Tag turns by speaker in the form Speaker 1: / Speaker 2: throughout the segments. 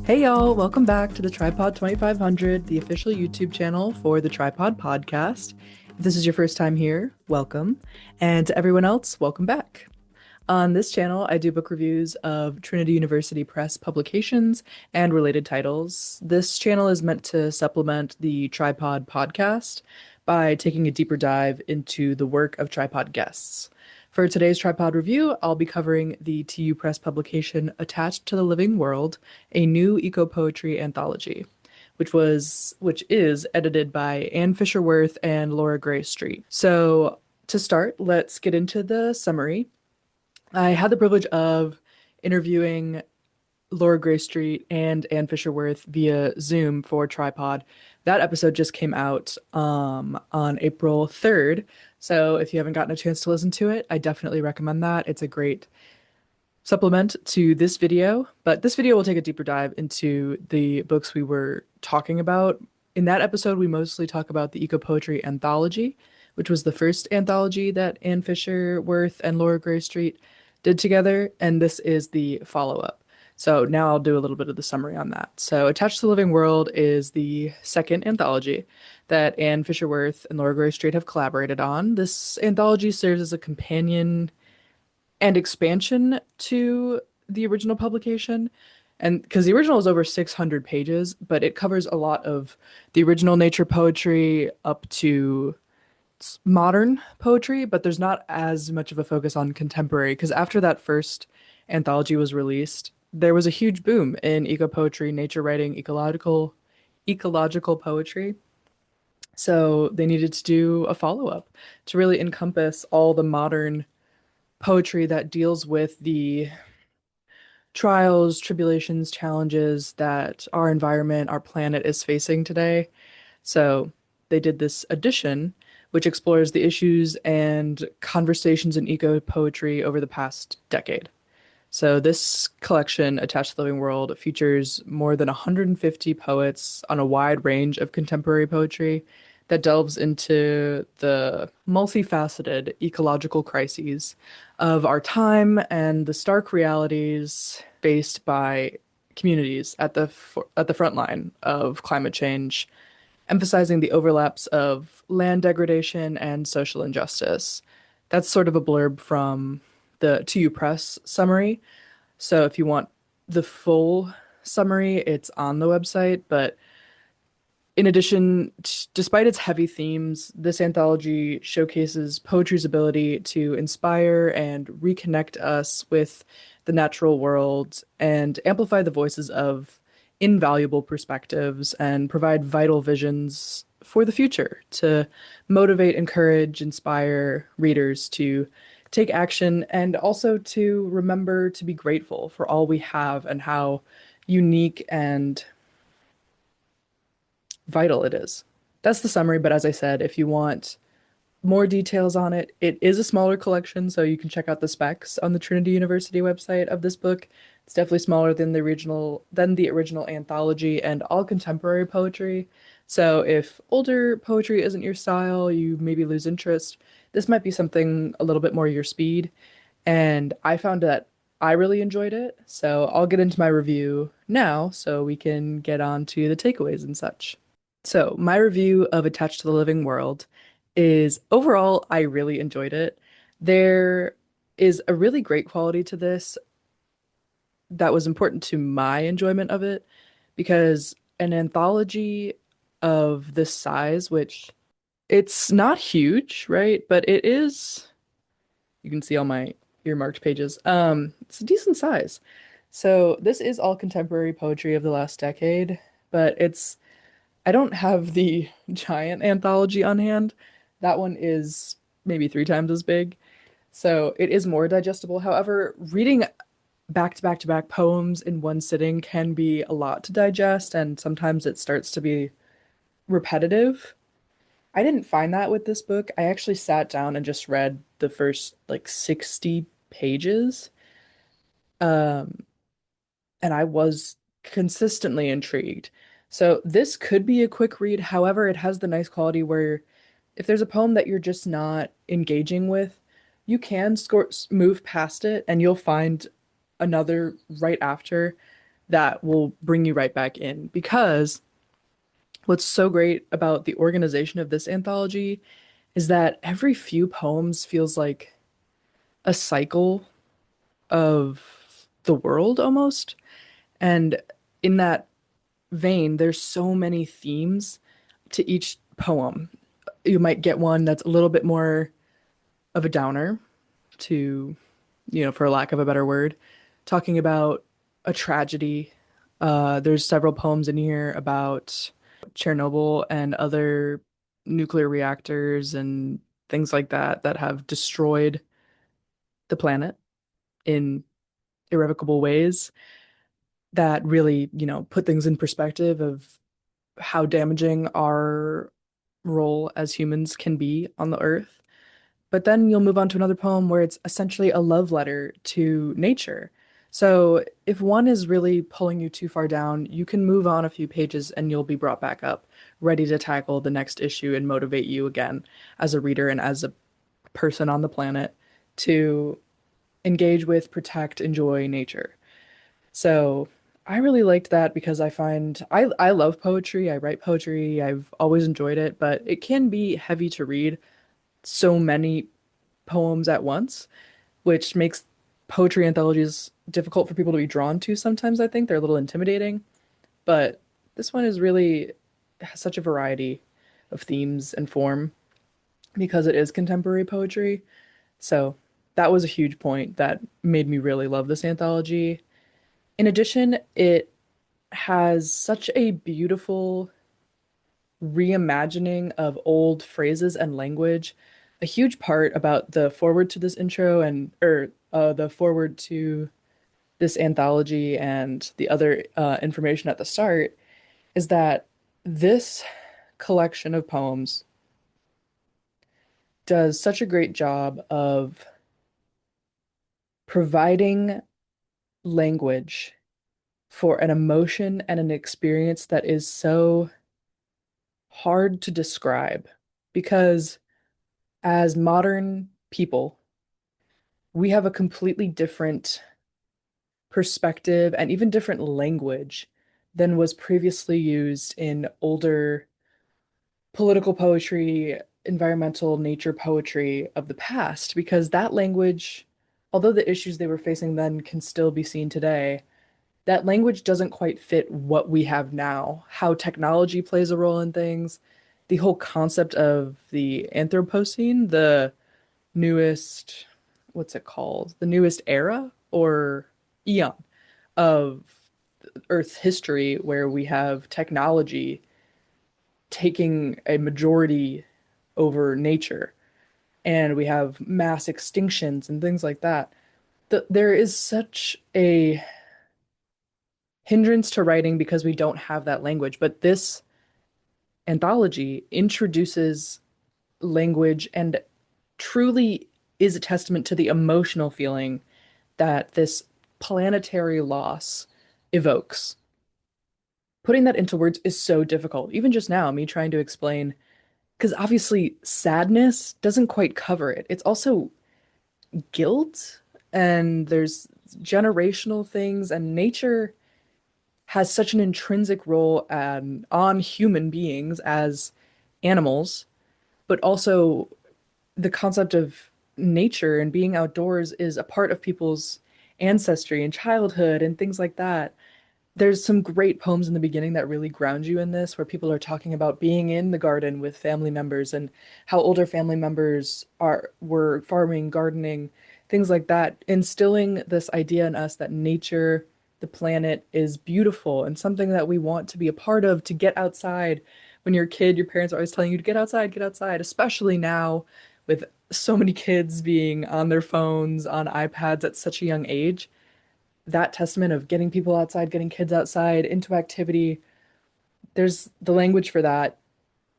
Speaker 1: Hey y'all, welcome back to the Tripod 2500, the official YouTube channel for the Tripod podcast. If this is your first time here, welcome. And to everyone else, welcome back. On this channel, I do book reviews of Trinity University Press publications and related titles. This channel is meant to supplement the Tripod podcast by taking a deeper dive into the work of Tripod guests. For today's Tripod review, I'll be covering the TU Press publication Attached to the Living World, a new eco-poetry anthology, which is edited by Anne Fisher-Wirth and Laura Gray Street. So to start, let's get into the summary. I had the privilege of interviewing Laura Gray Street and Anne Fisher-Wirth via Zoom for Tripod. That episode just came out on April 3rd. So if you haven't gotten a chance to listen to it, I definitely recommend that. It's a great supplement to this video, but this video will take a deeper dive into the books we were talking about. In that episode, we mostly talk about the Ecopoetry Anthology, which was the first anthology that Anne Fisher-Wirth and Laura Gray Street did together, and this is the follow-up. So now I'll do a little bit of the summary on that. So Attached to the Living World is the second anthology that Anne Fisher-Wirth and Laura Gray Street have collaborated on. This anthology serves as a companion and expansion to the original publication. And because the original is over 600 pages, but it covers a lot of the original nature poetry up to modern poetry, but there's not as much of a focus on contemporary because after that first anthology was released, there was a huge boom in eco poetry, nature writing, ecological poetry. So they needed to do a follow-up to really encompass all the modern poetry that deals with the trials, tribulations, challenges that our environment, our planet is facing today. So they did this edition, which explores the issues and conversations in eco poetry over the past decade. So this collection, Attached to the Living World, features more than 150 poets on a wide range of contemporary poetry that delves into the multifaceted ecological crises of our time and the stark realities faced by communities at the front line of climate change, emphasizing the overlaps of land degradation and social injustice. That's sort of a blurb from the TU Press summary. So if you want the full summary, it's on the website. But in addition, despite its heavy themes, this anthology showcases poetry's ability to inspire and reconnect us with the natural world and amplify the voices of invaluable perspectives and provide vital visions for the future to motivate, encourage, inspire readers to take action and also to remember to be grateful for all we have and how unique and vital it is. That's the summary, but as I said, if you want more details on it, it is a smaller collection, so you can check out the specs on the Trinity University website of this book. It's definitely smaller than the original anthology and all contemporary poetry. So if older poetry isn't your style, you maybe lose interest, this might be something a little bit more your speed. And I found that I really enjoyed it. So I'll get into my review now so we can get on to the takeaways and such. So my review of Attached to the Living World is overall, I really enjoyed it. There is a really great quality to this that was important to my enjoyment of it because an anthology of this size, which it's not huge, right? But it is, you can see all my earmarked pages. It's a decent size. So this is all contemporary poetry of the last decade, but I don't have the giant anthology on hand. That one is maybe 3 times as big. So it is more digestible. However, reading back to back to back poems in one sitting can be a lot to digest, and sometimes it starts to be repetitive. I didn't find that with this book. I actually sat down and just read the first like 60 pages. Um, and I was consistently intrigued. So this could be a quick read. However, it has the nice quality where if there's a poem that you're just not engaging with, you can move past it and you'll find another right after that will bring you right back in. Because what's so great about the organization of this anthology is that every few poems feels like a cycle of the world almost. And in that vein, there's so many themes to each poem. You might get one that's a little bit more of a downer, to, for lack of a better word, talking about a tragedy. There's several poems in here about Chernobyl and other nuclear reactors and things like that that have destroyed the planet in irrevocable ways that really, put things in perspective of how damaging our role as humans can be on the earth. But then you'll move on to another poem where it's essentially a love letter to nature. So if one is really pulling you too far down, you can move on a few pages and you'll be brought back up, ready to tackle the next issue and motivate you again as a reader and as a person on the planet to engage with, protect, enjoy nature. So I really liked that because I love poetry. I write poetry. I've always enjoyed it, but it can be heavy to read so many poems at once, which makes poetry anthologies difficult for people to be drawn to sometimes. I think they're a little intimidating, but this one is really has such a variety of themes and form because it is contemporary poetry. So that was a huge point that made me really love this anthology. In addition, it has such a beautiful reimagining of old phrases and language. A huge part about the forward to this intro and or the forward to this anthology and the other information at the start is that this collection of poems does such a great job of providing language for an emotion and an experience that is so hard to describe because as modern people, we have a completely different perspective and even different language than was previously used in older political poetry, environmental nature poetry of the past, because that language, although the issues they were facing then can still be seen today, that language doesn't quite fit what we have now, how technology plays a role in things, the whole concept of the Anthropocene, the newest, what's it called? The newest era or eon of Earth's history where we have technology taking a majority over nature and we have mass extinctions and things like that. There is such a hindrance to writing because we don't have that language. But this anthology introduces language and truly is a testament to the emotional feeling that this planetary loss evokes. Putting that into words is so difficult. Even just now, me trying to explain, because obviously sadness doesn't quite cover it. It's also guilt, and there's generational things, and nature has such an intrinsic role on human beings as animals, but also the concept of nature and being outdoors is a part of people's ancestry and childhood and things like that. There's some great poems in the beginning that really ground you in this, where people are talking about being in the garden with family members and how older family members were farming, gardening, things like that, instilling this idea in us that nature, the planet is beautiful and something that we want to be a part of, to get outside. When you're a kid, your parents are always telling you to get outside, especially now with so many kids being on their phones, on iPads at such a young age. That testament of getting people outside, getting kids outside into activity, there's the language for that,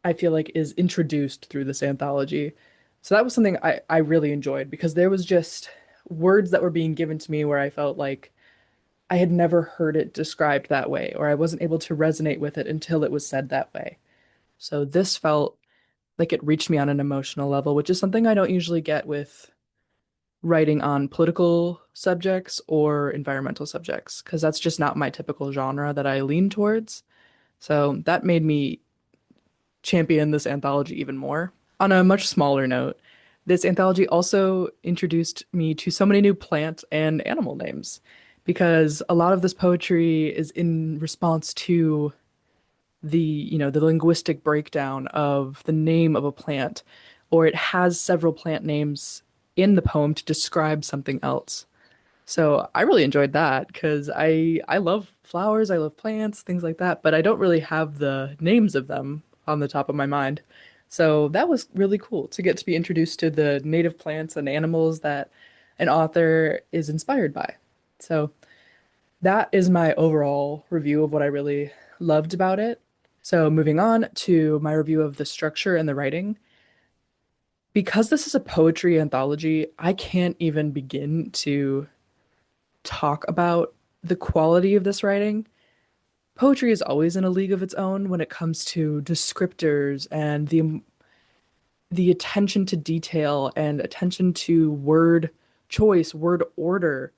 Speaker 1: I feel like is introduced through this anthology. So that was something I really enjoyed because there was just words that were being given to me where I felt like I had never heard it described that way, or I wasn't able to resonate with it until it was said that way. So this felt like it reached me on an emotional level, which is something I don't usually get with writing on political subjects or environmental subjects, because that's just not my typical genre that I lean towards. So that made me champion this anthology even more. On a much smaller note, this anthology also introduced me to so many new plant and animal names because a lot of this poetry is in response to the linguistic breakdown of the name of a plant, or it has several plant names in the poem to describe something else. So I really enjoyed that because I love flowers, I love plants, things like that, but I don't really have the names of them on the top of my mind. So that was really cool to get to be introduced to the native plants and animals that an author is inspired by. So that is my overall review of what I really loved about it. So moving on to my review of the structure and the writing. Because this is a poetry anthology, I can't even begin to talk about the quality of this writing. Poetry is always in a league of its own when it comes to descriptors and the attention to detail and attention to word choice, word order,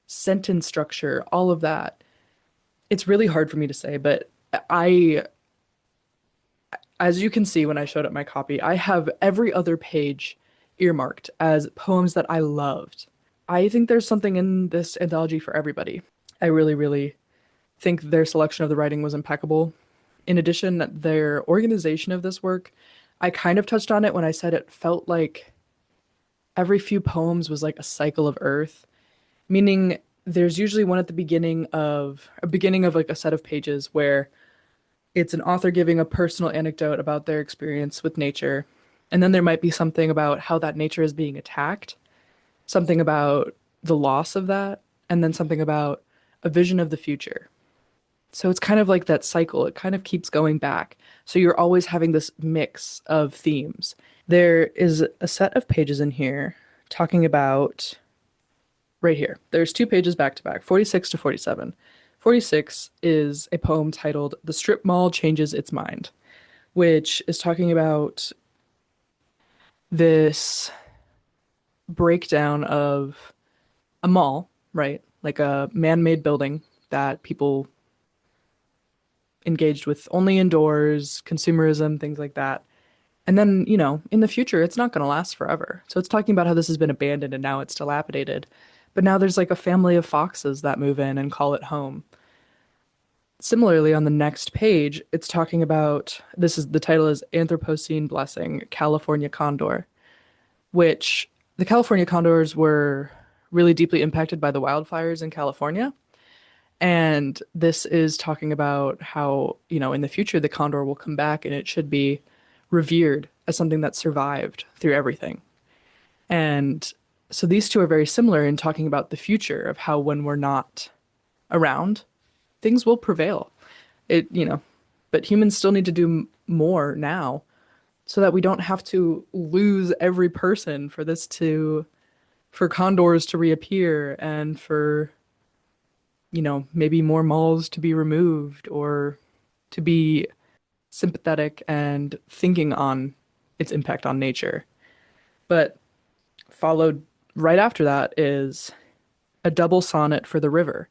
Speaker 1: sentence structure, all of that. It's really hard for me to say, but I, as you can see when I showed up my copy, I have every other page earmarked as poems that I loved. I think there's something in this anthology for everybody. I really, really think their selection of the writing was impeccable. In addition, their organization of this work, I kind of touched on it when I said it felt like every few poems was like a cycle of Earth, meaning there's usually one at the beginning of like a set of pages where it's an author giving a personal anecdote about their experience with nature. And then there might be something about how that nature is being attacked, something about the loss of that, and then something about a vision of the future. So it's kind of like that cycle. It kind of keeps going back. So you're always having this mix of themes. There is a set of pages in here talking about right here. There's two pages back to back, 46 to 47. 46 is a poem titled The Strip Mall Changes Its Mind, which is talking about this breakdown of a mall, right? Like a man made building that people engaged with only indoors, consumerism, things like that. And then, in the future, it's not going to last forever. So it's talking about how this has been abandoned and now it's dilapidated. But now there's like a family of foxes that move in and call it home. Similarly, on the next page, it's talking about the title is Anthropocene Blessing, California Condor, which the California condors were really deeply impacted by the wildfires in California. And this is talking about how, in the future, the condor will come back and it should be revered as something that survived through everything. And so these two are very similar in talking about the future of how when we're not around, things will prevail. But humans still need to do more now so that we don't have to lose every person for condors to reappear and for maybe more malls to be removed or to be sympathetic and thinking on its impact on nature. But followed right after that is a double sonnet for the river,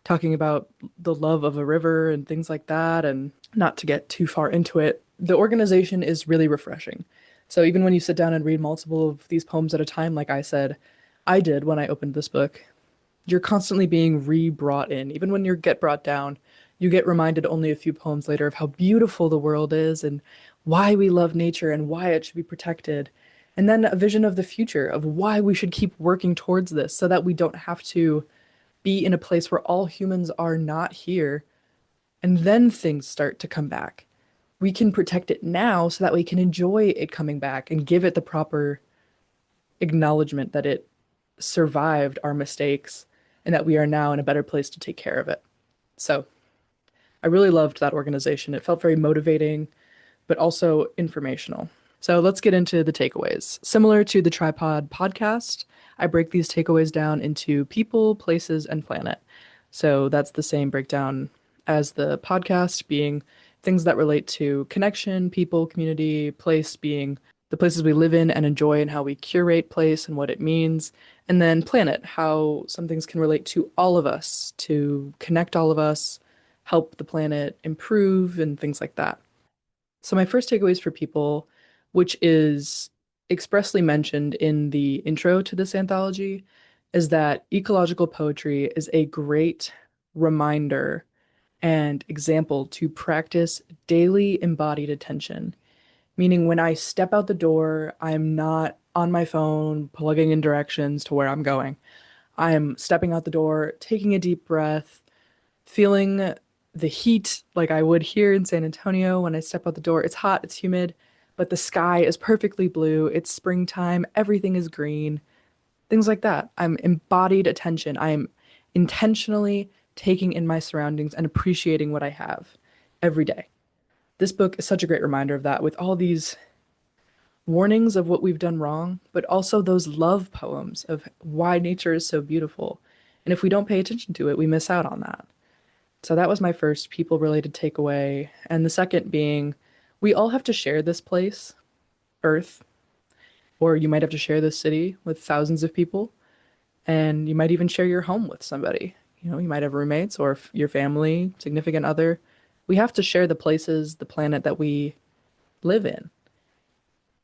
Speaker 1: talking about the love of a river and things like that. And not to get too far into it, the organization is really refreshing. So even when you sit down and read multiple of these poems at a time, like I said, I did when I opened this book, you're constantly being re-brought in. Even when you get brought down, you get reminded only a few poems later of how beautiful the world is and why we love nature and why it should be protected. And then a vision of the future of why we should keep working towards this so that we don't have to be in a place where all humans are not here and then things start to come back. We can protect it now so that we can enjoy it coming back and give it the proper acknowledgement that it survived our mistakes and that we are now in a better place to take care of it. So I really loved that organization. It felt very motivating, but also informational. So let's get into the takeaways. Similar to the Tripod podcast, I break these takeaways down into people, places, and planet. So that's the same breakdown as the podcast, being things that relate to connection, people, community, place being the places we live in and enjoy and how we curate place and what it means, And then planet, how some things can relate to all of us, to connect all of us, help the planet improve, and things like that. So, my first takeaways for people, which is expressly mentioned in the intro to this anthology, is that ecological poetry is a great reminder and example to practice daily embodied attention. Meaning, when I step out the door, I'm not on my phone plugging in directions to where I'm going. I'm stepping out the door, taking a deep breath, feeling the heat like I would here in San Antonio when I step out the door. It's hot, it's humid, but the sky is perfectly blue. It's springtime, everything is green, things like that. I'm embodied attention. I'm intentionally taking in my surroundings and appreciating what I have every day. This book is such a great reminder of that with all these warnings of what we've done wrong, but also those love poems of why nature is so beautiful. And if we don't pay attention to it, we miss out on that. So that was my first people related takeaway. And the second being, we all have to share this place, Earth, or you might have to share this city with thousands of people. And you might even share your home with somebody. You know, you might have roommates or your family, significant other. We have to share the places, the planet that we live in.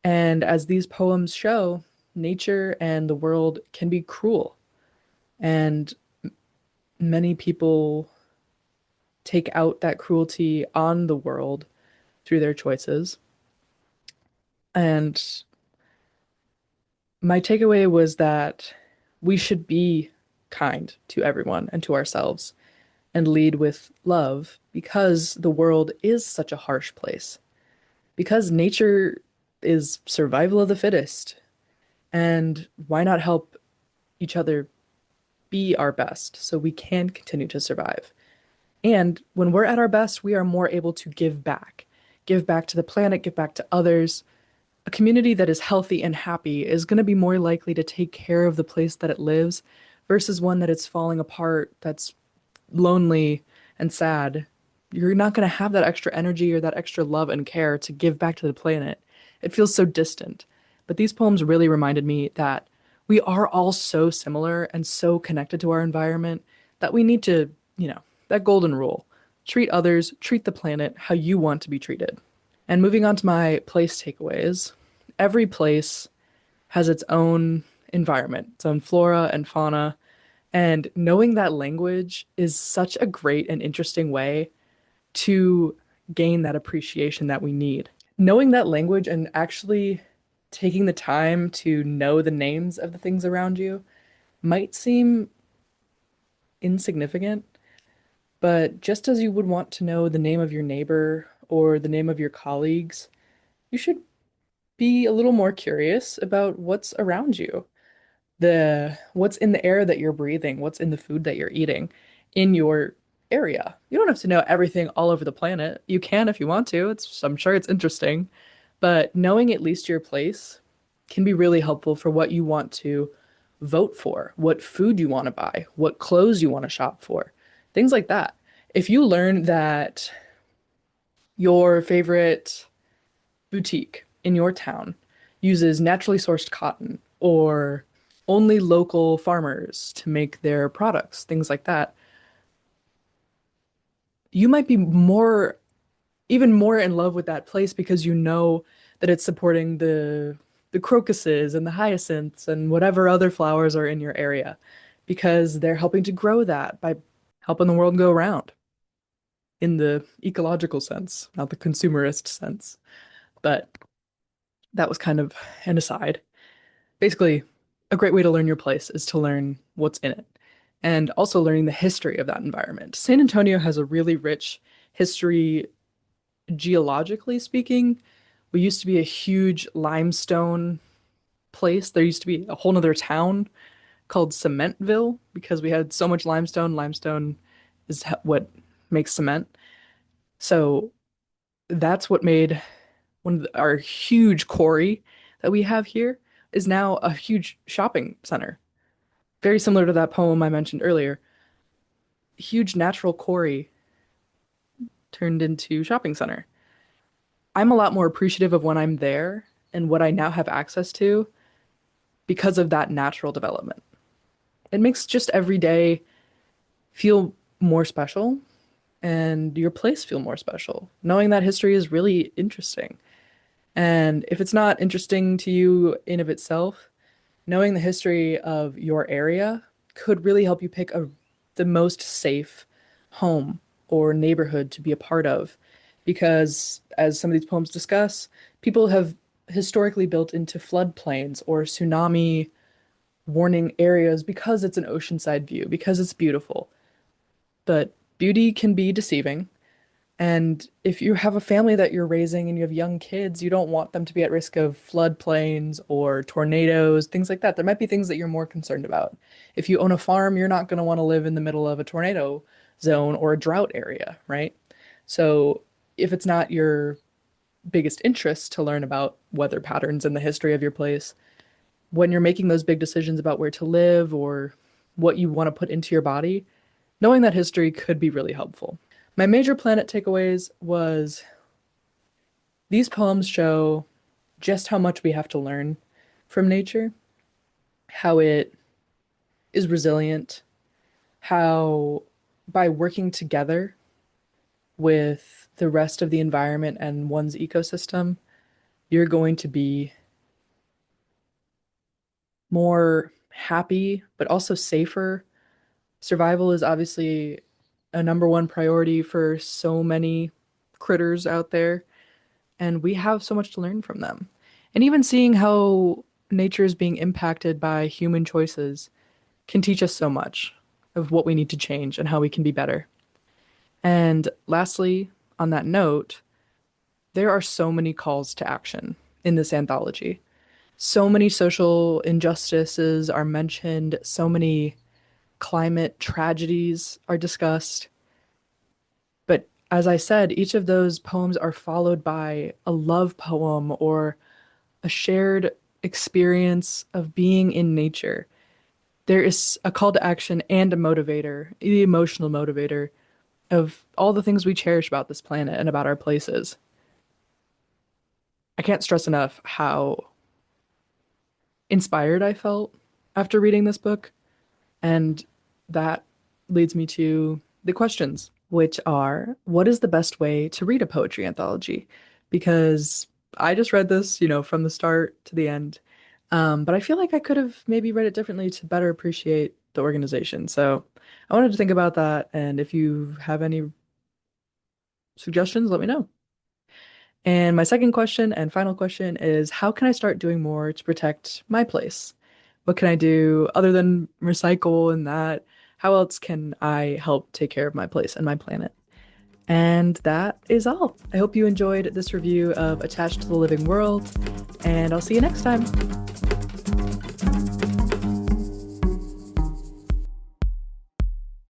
Speaker 1: And as these poems show, nature and the world can be cruel. And many people take out that cruelty on the world through their choices. And my takeaway was that we should be kind to everyone and to ourselves and lead with love because the world is such a harsh place. Because nature is survival of the fittest. And why not help each other be our best so we can continue to survive? And when we're at our best, we are more able to give back to the planet, give back to others. A community that is healthy and happy is going to be more likely to take care of the place that it lives versus one that it's falling apart, that's lonely and sad. You're not going to have that extra energy or that extra love and care to give back to the planet. It feels so distant. But these poems really reminded me that we are all so similar and so connected to our environment that we need to, that golden rule: treat others, treat the planet how you want to be treated. And moving on to my place takeaways, every place has its own environment, its own flora and fauna. And knowing that language is such a great and interesting way to gain that appreciation that we need. Knowing that language and actually taking the time to know the names of the things around you might seem insignificant, but just as you would want to know the name of your neighbor or the name of your colleagues, you should be a little more curious about what's around you, the what's in the air that you're breathing, what's in the food that you're eating in your area. You don't have to know everything all over the planet. You can if you want to. I'm sure it's interesting, but knowing at least your place can be really helpful for what you want to vote for, what food you want to buy, what clothes you want to shop for, things like that. If you learn that your favorite boutique in your town uses naturally sourced cotton or only local farmers to make their products, things like that, you might be even more in love with that place because you know that it's supporting the crocuses and the hyacinths and whatever other flowers are in your area because they're helping to grow that by helping the world go around in the ecological sense, not the consumerist sense. But that was kind of an aside. Basically, a great way to learn your place is to learn what's in it and also learning the history of that environment. San Antonio has a really rich history, geologically speaking. We used to be a huge limestone place. There used to be a whole nother town called Cementville because we had so much limestone. Limestone is what makes cement. So that's what made our huge quarry that we have here is now a huge shopping center. Very similar to that poem I mentioned earlier. Huge natural quarry turned into shopping center. I'm a lot more appreciative of when I'm there and what I now have access to because of that natural development. It makes just every day feel more special and your place feel more special. Knowing that history is really interesting. And if it's not interesting to you in of itself, knowing the history of your area could really help you pick the most safe home or neighborhood to be a part of. Because as some of these poems discuss, people have historically built into floodplains or tsunami warning areas because it's an oceanside view, because it's beautiful. But beauty can be deceiving. And if you have a family that you're raising and you have young kids, you don't want them to be at risk of floodplains or tornadoes, things like that. There might be things that you're more concerned about. If you own a farm, you're not going to want to live in the middle of a tornado zone or a drought area, right? So if it's not your biggest interest to learn about weather patterns and the history of your place, when you're making those big decisions about where to live or what you want to put into your body, knowing that history could be really helpful. My major planet takeaways was these poems show just how much we have to learn from nature, how it is resilient, how by working together with the rest of the environment and one's ecosystem, you're going to be more happy, but also safer. Survival is obviously a number one priority for so many critters out there, and we have so much to learn from them. And even seeing how nature is being impacted by human choices can teach us so much of what we need to change and how we can be better. And lastly, on that note, there are so many calls to action in this anthology. So many social injustices are mentioned, so many climate tragedies are discussed. But as I said, each of those poems are followed by a love poem or a shared experience of being in nature. There is a call to action and a motivator, the emotional motivator of all the things we cherish about this planet and about our places. I can't stress enough how inspired I felt after reading this book. And that leads me to the questions, which are what is the best way to read a poetry anthology? Because I just read this, from the start to the end. But I feel like I could have maybe read it differently to better appreciate the organization. So I wanted to think about that. And if you have any suggestions, let me know. And my second question and final question is how can I start doing more to protect my place? What can I do other than recycle and that? How else can I help take care of my place and my planet? And that is all. I hope you enjoyed this review of Attached to the Living World, and I'll see you next time.